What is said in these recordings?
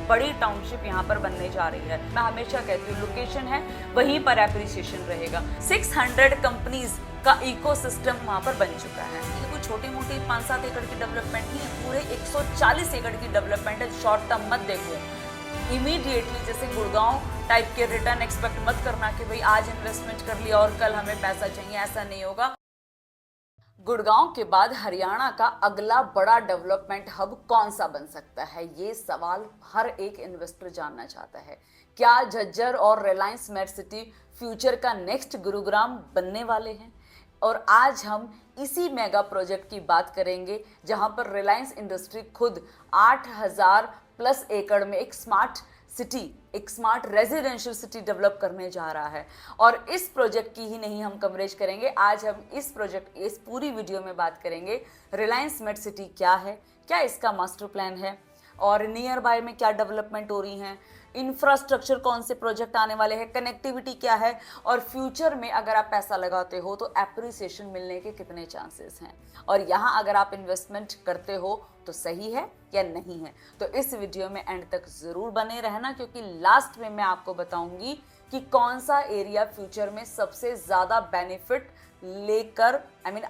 बड़ी टाउनशिप यहाँ पर बनने जा रही है। मैं हमेशा कहती हूँ लोकेशन है वहीं पर एप्रिसिएशन रहेगा। 600 कंपनीज का इकोसिस्टम वहाँ पर बन चुका है। ये कोई छोटी मोटी 5-7 एकड़ की डेवलपमेंट नहीं है, पूरे 140 एकड़ की डेवलपमेंट है। शॉर्ट टर्म मत देखो, इमीडिएटली जैसे गुड़गांव टाइप के रिटर्न एक्सपेक्ट मत करना कि भाई आज इन्वेस्टमेंट कर लिया और कल हमें पैसा चाहिए, ऐसा नहीं होगा। गुड़गांव के बाद हरियाणा का अगला बड़ा डेवलपमेंट हब कौन सा बन सकता है, ये सवाल हर एक इन्वेस्टर जानना चाहता है। क्या झज्जर और रिलायंस मेट सिटी फ्यूचर का नेक्स्ट गुरुग्राम बनने वाले हैं? और आज हम इसी मेगा प्रोजेक्ट की बात करेंगे जहां पर रिलायंस इंडस्ट्री खुद 8000 प्लस एकड़ में एक स्मार्ट सिटी, एक स्मार्ट रेजिडेंशियल सिटी डेवलप करने जा रहा है। और इस प्रोजेक्ट की ही नहीं हम कवरेज करेंगे, आज हम इस पूरी वीडियो में बात करेंगे रिलायंस मेट सिटी क्या है, क्या इसका मास्टर प्लान है और नियर बाय में क्या डेवलपमेंट हो रही हैं, इंफ्रास्ट्रक्चर कौन से प्रोजेक्ट आने वाले हैं, कनेक्टिविटी क्या है और फ्यूचर में अगर आप पैसा लगाते हो तो एप्रिसिएशन मिलने के कितने चांसेस हैं, और यहाँ अगर आप इन्वेस्टमेंट करते हो तो सही है या नहीं है। तो इस वीडियो में एंड तक जरूर बने रहना, क्योंकि लास्ट में मैं आपको बताऊंगी कि कौन सा एरिया फ्यूचर में सबसे ज्यादा बेनिफिट लेकर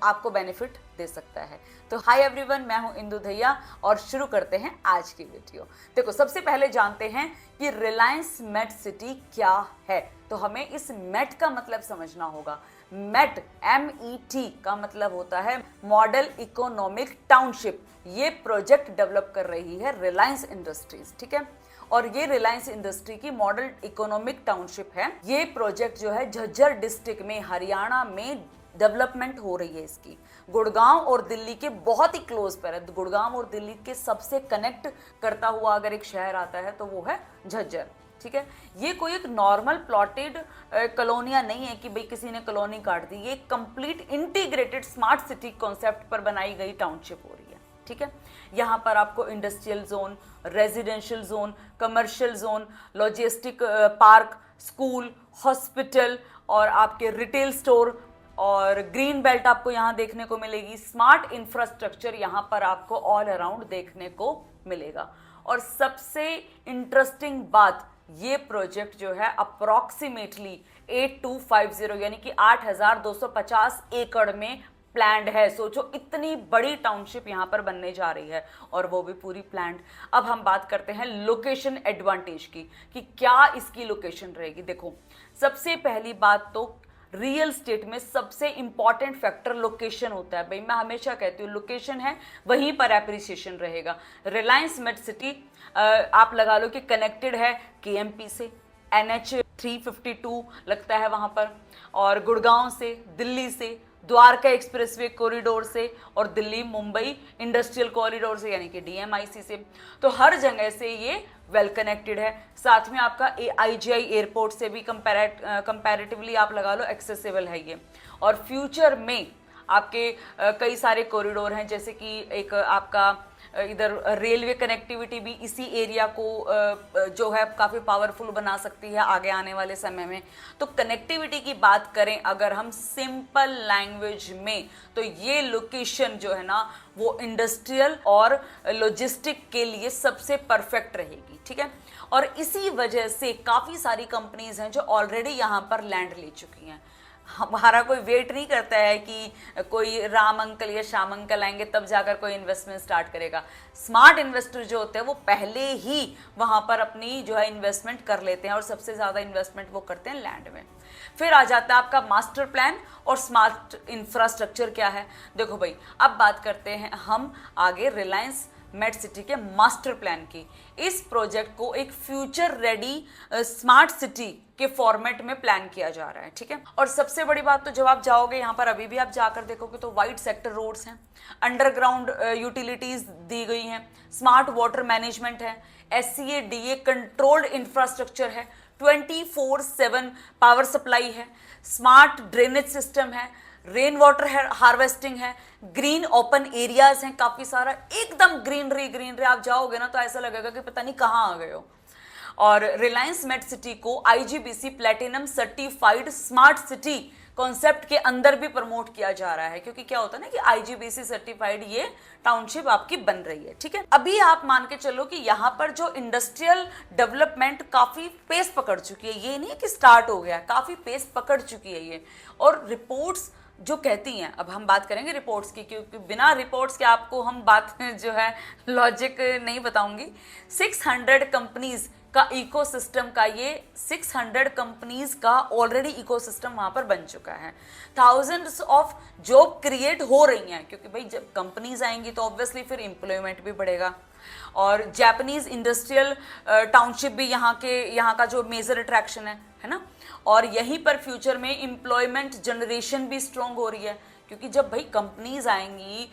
आपको बेनिफिट दे सकता है। तो हाय एवरीवन, मैं हूं इंदु धैया और शुरू करते हैं आज की वीडियो। देखो, सबसे पहले जानते हैं कि रिलायंस मेट सिटी क्या है। तो हमें इस मेट का मतलब समझना होगा। मेट MET का मतलब होता है मॉडल इकोनॉमिक टाउनशिप। ये प्रोजेक्ट डेवलप कर रही है रिलायंस इंडस्ट्रीज, ठीक है। और ये रिलायंस इंडस्ट्री की मॉडल इकोनॉमिक टाउनशिप है। ये प्रोजेक्ट जो है झज्जर डिस्ट्रिक्ट में हरियाणा में डेवलपमेंट हो रही है इसकी। गुड़गांव और दिल्ली के बहुत ही क्लोज पर है। गुड़गांव और दिल्ली के सबसे कनेक्ट करता हुआ अगर एक शहर आता है तो वो है झज्जर, ठीक है। ये कोई एक नॉर्मल प्लॉटेड कॉलोनिया नहीं है कि भाई किसी ने कॉलोनी काट दी। ये complete integrated smart city concept पर बनाई गई टाउनशिप हो रही है, ठीक है। यहाँ पर आपको industrial zone, residential zone, commercial zone, logistic park, school, hospital और आपके रिटेल स्टोर और ग्रीन बेल्ट आपको यहाँ देखने को मिलेगी। स्मार्ट इंफ्रास्ट्रक्चर यहाँ पर आपको ऑल अराउंड देखने को मिलेगा। और सबसे इंटरेस्टिंग बात, ये प्रोजेक्ट जो है अप्रोक्सीमेटली 8250 यानी कि 8250 एकड़ में प्लान्ड है। सोचो, इतनी बड़ी टाउनशिप यहाँ पर बनने जा रही है और वो भी पूरी प्लान्ड। अब हम बात करते हैं लोकेशन एडवांटेज की कि क्या इसकी लोकेशन रहेगी। देखो, सबसे पहली बात तो रियल स्टेट में सबसे इंपॉर्टेंट फैक्टर लोकेशन होता है। भाई मैं हमेशा कहती हूँ लोकेशन है वहीं पर एप्रिसिएशन रहेगा। रिलायंस मेट सिटी आप लगा लो कि कनेक्टेड है KMP से, NH 352 लगता है वहां पर, और गुड़गांव से, दिल्ली से, द्वारका एक्सप्रेसवे कॉरिडोर से और दिल्ली मुंबई इंडस्ट्रियल कॉरिडोर से यानी कि DMIC से। तो हर जगह से ये वेल कनेक्टेड है। साथ में आपका IGI एयरपोर्ट से भी कंपैरेटिवली आप लगा लो एक्सेसिबल है ये। और फ्यूचर में आपके कई सारे कॉरिडोर हैं, जैसे कि एक आपका इधर रेलवे कनेक्टिविटी भी इसी एरिया को जो है काफ़ी पावरफुल बना सकती है आगे आने वाले समय में। तो कनेक्टिविटी की बात करें अगर हम सिंपल लैंग्वेज में, तो ये लोकेशन जो है ना वो इंडस्ट्रियल और लॉजिस्टिक के लिए सबसे परफेक्ट रहेगी, ठीक है। और इसी वजह से काफ़ी सारी कंपनीज हैं जो ऑलरेडी यहाँ पर लैंड ले चुकी हैं। हमारा कोई वेट नहीं करता है कि कोई राम अंकल या श्याम अंकल आएंगे तब जाकर कोई इन्वेस्टमेंट स्टार्ट करेगा। स्मार्ट इन्वेस्टर जो होते हैं वो पहले ही वहां पर अपनी जो है इन्वेस्टमेंट कर लेते हैं और सबसे ज़्यादा इन्वेस्टमेंट वो करते हैं लैंड में। फिर आ जाता है आपका मास्टर प्लान और स्मार्ट इंफ्रास्ट्रक्चर क्या है। देखो भाई, अब बात करते हैं हम आगे रिलायंस मेट सिटी के मास्टर प्लान की। इस प्रोजेक्ट को एक फ्यूचर रेडी स्मार्ट सिटी के फॉर्मेट में प्लान किया जा रहा है, ठीक है। और सबसे बड़ी बात, तो जब आप जाओगे यहाँ पर, अभी भी आप जाकर देखोगे तो वाइड सेक्टर रोड्स हैं, अंडरग्राउंड यूटिलिटीज दी गई हैं, स्मार्ट वाटर मैनेजमेंट है, SCADA कंट्रोल्ड इंफ्रास्ट्रक्चर है, 24/7 पावर सप्लाई है, स्मार्ट ड्रेनेज सिस्टम है, रेन वाटर हार्वेस्टिंग है, ग्रीन ओपन एरियाज हैं काफी सारा, एकदम ग्रीनरी। आप जाओगे ना तो ऐसा लगेगा कि पता नहीं कहाँ आ गए हो। और रिलायंस मेट सिटी को IGBC platinum certified smart city concept के अंदर भी प्रमोट किया जा रहा है, क्योंकि क्या होता है ना कि आईजीबीसी सर्टिफाइड ये टाउनशिप आपकी बन रही है। ठीक है, अभी आप मान के चलो कि यहाँ पर जो इंडस्ट्रियल डेवलपमेंट काफी पेस पकड़ चुकी है, ये नहीं है कि स्टार्ट हो गया, काफी पेस पकड़ चुकी है ये। और रिपोर्ट्स जो कहती हैं, अब हम बात करेंगे रिपोर्ट्स की, क्योंकि बिना रिपोर्ट्स के आपको हम बात जो है लॉजिक नहीं बताऊंगी। 600 कंपनीज का इकोसिस्टम का, ये 600 कंपनीज का ऑलरेडी इकोसिस्टम वहां पर बन चुका है। थाउजेंड्स ऑफ जॉब क्रिएट हो रही हैं, क्योंकि भाई जब कंपनीज आएंगी तो ऑब्वियसली फिर एम्प्लॉयमेंट भी बढ़ेगा। और जापानीज इंडस्ट्रियल टाउनशिप भी यहाँ का जो मेजर अट्रैक्शन है ना। और यहीं पर फ्यूचर में एम्प्लॉयमेंट जनरेशन भी स्ट्रॉन्ग हो रही है, क्योंकि जब भाई कंपनीज आएंगी,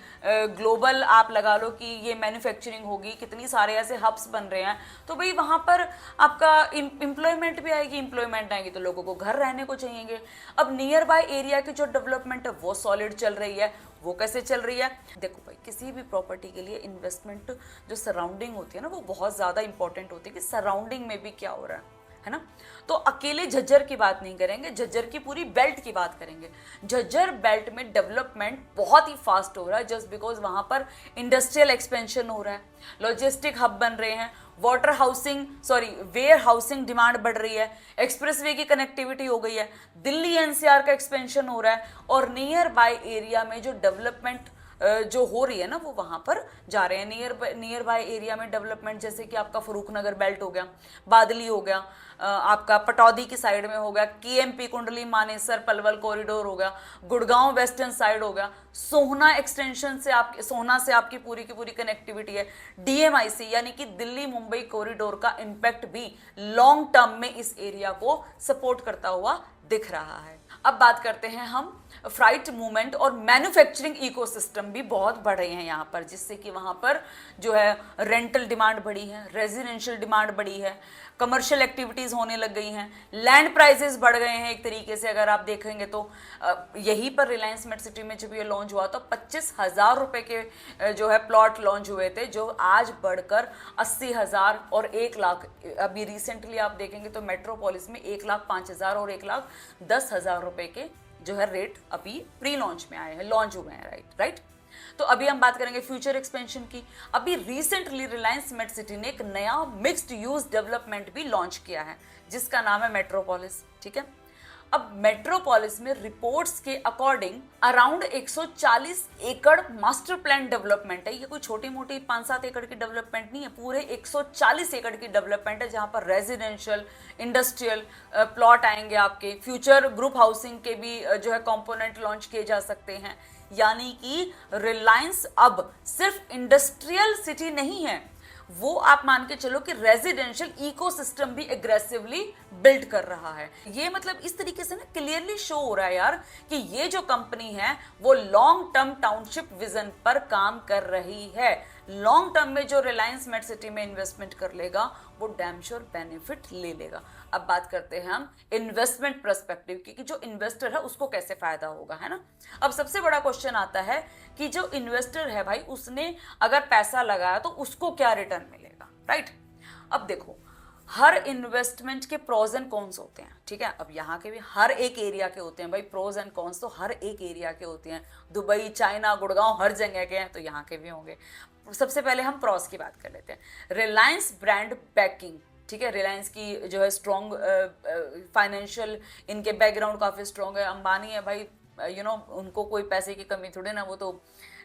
ग्लोबल आप लगा लो कि ये मैन्युफैक्चरिंग होगी, कितनी सारे ऐसे हब्स बन रहे हैं, तो भाई वहाँ पर आपका एम्प्लॉयमेंट भी आएगी। एम्प्लॉयमेंट आएगी तो लोगों को घर रहने को चाहिए। अब नियर बाय एरिया की जो डेवलपमेंट है वो सॉलिड चल रही है। वो कैसे चल रही है? देखो भाई, किसी भी प्रॉपर्टी के लिए इन्वेस्टमेंट जो सराउंडिंग होती है ना, वो बहुत ज़्यादा इंपॉर्टेंट होती है कि सराउंडिंग में भी क्या हो रहा है ना। तो अकेले झज्जर की बात नहीं करेंगे, झज्जर की पूरी बेल्ट की बात करेंगे। झज्जर बेल्ट में डेवलपमेंट बहुत ही फास्ट हो रहा है, जस्ट बिकॉज वहां पर इंडस्ट्रियल एक्सपेंशन हो रहा है, लॉजिस्टिक हब बन रहे हैं, वेयर हाउसिंग डिमांड बढ़ रही है, एक्सप्रेसवे की कनेक्टिविटी हो गई है, दिल्ली एनसीआर का एक्सपेंशन हो रहा है, और नियर बाय एरिया में जो डेवलपमेंट जो हो रही है ना, वो वहां पर जा रहे हैं। नियर बाय एरिया में डेवलपमेंट जैसे कि आपका फरूखनगर बेल्ट हो गया, बादली हो गया, आपका पटौदी की साइड में हो गया, केएमपी कुंडली मानेसर पलवल कॉरिडोर हो गया, गुड़गांव वेस्टर्न साइड हो गया, सोहना एक्सटेंशन से सोहना से आपकी पूरी की पूरी कनेक्टिविटी है। डीएमआईसी यानी कि दिल्ली मुंबई कॉरिडोर का इंपैक्ट भी लॉन्ग टर्म में इस एरिया को सपोर्ट करता हुआ दिख रहा है। अब बात करते हैं हम फ्राइट मूवमेंट और मैन्युफैक्चरिंग इकोसिस्टम भी बहुत बढ़ रहे हैं यहाँ पर, जिससे कि वहाँ पर जो है रेंटल डिमांड बढ़ी है, रेजिडेंशियल डिमांड बढ़ी है, कमर्शियल एक्टिविटीज़ होने लग गई हैं, लैंड प्राइसेस बढ़ गए हैं एक तरीके से। अगर आप देखेंगे तो यहीं पर रिलायंस मेट सिटी में जब ये लॉन्च हुआ तो 25,000 रुपये के जो है प्लॉट लॉन्च हुए थे, जो आज बढ़कर 80,000 और 1 लाख। अभी रिसेंटली आप देखेंगे तो मेट्रोपोलिस में 1,05,000 और 1,10,000 रुपये के जो है रेट अभी प्री लॉन्च में आए हैं, लॉन्च हुए हैं, राइट। तो अभी हम बात करेंगे फ्यूचर एक्सपेंशन की। अभी रिसेंटली रिलायंस मेट सिटी ने एक नया मिक्स्ड यूज डेवलपमेंट भी लॉन्च किया है, जिसका नाम है मेट्रोपोलिस। ठीक है, अब मेट्रोपोलिस में रिपोर्ट्स के अकॉर्डिंग अराउंड 140 एकड़ मास्टर प्लान डेवलपमेंट है। ये कोई छोटी मोटी 5-7 एकड़ की डेवलपमेंट नहीं है, पूरे 140 एकड़ की डेवलपमेंट है, जहां पर रेजिडेंशियल, इंडस्ट्रियल प्लॉट आएंगे आपके। फ्यूचर ग्रुप हाउसिंग के भी जो है कंपोनेंट लॉन्च किए जा सकते हैं। यानी कि रिलायंस अब सिर्फ इंडस्ट्रियल सिटी नहीं है, वो आप मान के चलो कि रेजिडेंशियल इकोसिस्टम भी एग्रेसिवली बिल्ड कर रहा है। ये मतलब इस तरीके से ना क्लियरली शो हो रहा है यार कि ये जो कंपनी है वो लॉन्ग टर्म टाउनशिप विजन पर काम कर रही है। लॉन्ग टर्म में जो रिलायंस मेट सिटी में इन्वेस्टमेंट कर लेगा वो डैम श्योर बेनिफिट ले लेगा। अब बात करते हैं हम इन्वेस्टमेंट पर्सपेक्टिव की, कि जो इन्वेस्टर है उसको कैसे फायदा होगा, है ना। अब सबसे बड़ा क्वेश्चन आता है कि जो इन्वेस्टर है भाई, उसने अगर पैसा लगाया तो उसको क्या रिटर्न मिलेगा, राइट। अब देखो, हर इन्वेस्टमेंट के प्रोज एंड कॉन्स होते हैं, ठीक है। अब यहाँ के भी हर एक एरिया के होते हैं भाई, प्रोज एंड कॉन्स तो हर एक एरिया के होते हैं। दुबई, चाइना, गुड़गांव हर जगह के हैं, तो यहाँ के भी होंगे। सबसे पहले हम प्रोज की बात कर लेते हैं। रिलायंस ब्रांड बैकिंग, ठीक है, रिलायंस की जो है स्ट्रॉन्ग फाइनेंशियल, इनके बैकग्राउंड काफ़ी स्ट्रॉन्ग है। अंबानी है भाई, उनको कोई पैसे की कमी थोड़ी ना, वो तो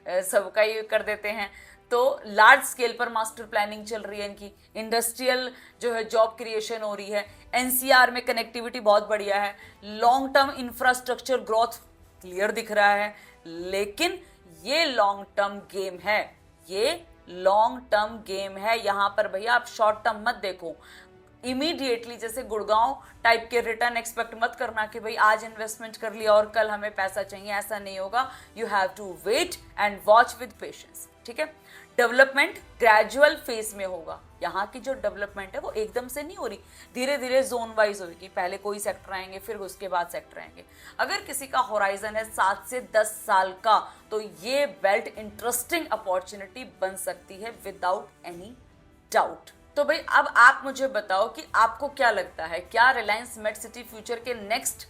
सबका ही कर देते हैं। तो लार्ज स्केल पर मास्टर प्लानिंग चल रही है इनकी, इंडस्ट्रियल जो है जॉब क्रिएशन हो रही है, एनसीआर में कनेक्टिविटी बहुत बढ़िया है, long term infrastructure growth clear दिख रहा है। लेकिन ये लॉन्ग टर्म गेम है, ये लॉन्ग टर्म गेम है। यहाँ पर भैया आप शॉर्ट टर्म मत देखो, इमीडिएटली जैसे गुड़गांव टाइप के रिटर्न एक्सपेक्ट मत करना कि भाई आज इन्वेस्टमेंट कर लिया और कल हमें पैसा चाहिए, ऐसा नहीं होगा। You have to wait and watch with patience, ठीक है। डेवलपमेंट ग्रेजुअल फेज में होगा। यहाँ की जो डेवलपमेंट है वो एकदम से नहीं हो रही, धीरे धीरे जोन वाइज होगी। पहले कोई सेक्टर आएंगे, फिर उसके बाद सेक्टर आएंगे। अगर किसी का होराइजन है 7 से 10 साल का, तो ये बेल्ट इंटरेस्टिंग अपॉर्चुनिटी बन सकती है विदाउट एनी डाउट। तो भाई अब आप मुझे बताओ कि आपको क्या लगता है, क्या रिलायंस मेट सिटी फ्यूचर के नेक्स्ट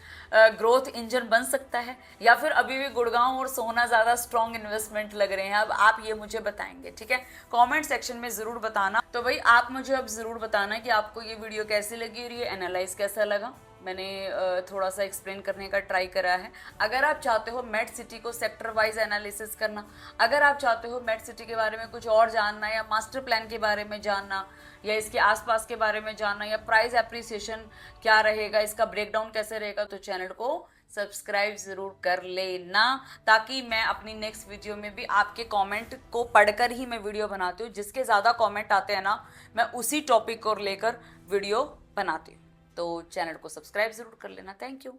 ग्रोथ इंजन बन सकता है, या फिर अभी भी गुड़गांव और सोना ज़्यादा स्ट्रॉन्ग इन्वेस्टमेंट लग रहे हैं? अब आप ये मुझे बताएंगे, ठीक है, कमेंट सेक्शन में ज़रूर बताना। तो भाई आप मुझे अब ज़रूर बताना कि आपको ये वीडियो कैसी लगी और ये एनालाइज कैसा लगा। मैंने थोड़ा सा एक्सप्लेन करने का ट्राई करा है। अगर आप चाहते हो मेट सिटी को सेक्टर वाइज एनालिसिस करना, अगर आप चाहते हो मेट सिटी के बारे में कुछ और जानना, या मास्टर प्लान के बारे में जानना, या इसके आसपास के बारे में जानना, या प्राइस एप्रिसिएशन क्या रहेगा, इसका ब्रेकडाउन कैसे रहेगा, तो चैनल को सब्सक्राइब जरूर कर लेना, ताकि मैं अपनी नेक्स्ट वीडियो में भी आपके कमेंट को पढ़कर ही मैं वीडियो बनाती हूँ। जिसके ज़्यादा कमेंट आते हैं ना, मैं उसी टॉपिक को लेकर वीडियो बनाती हूँ। तो चैनल को सब्सक्राइब जरूर कर लेना। Thank you.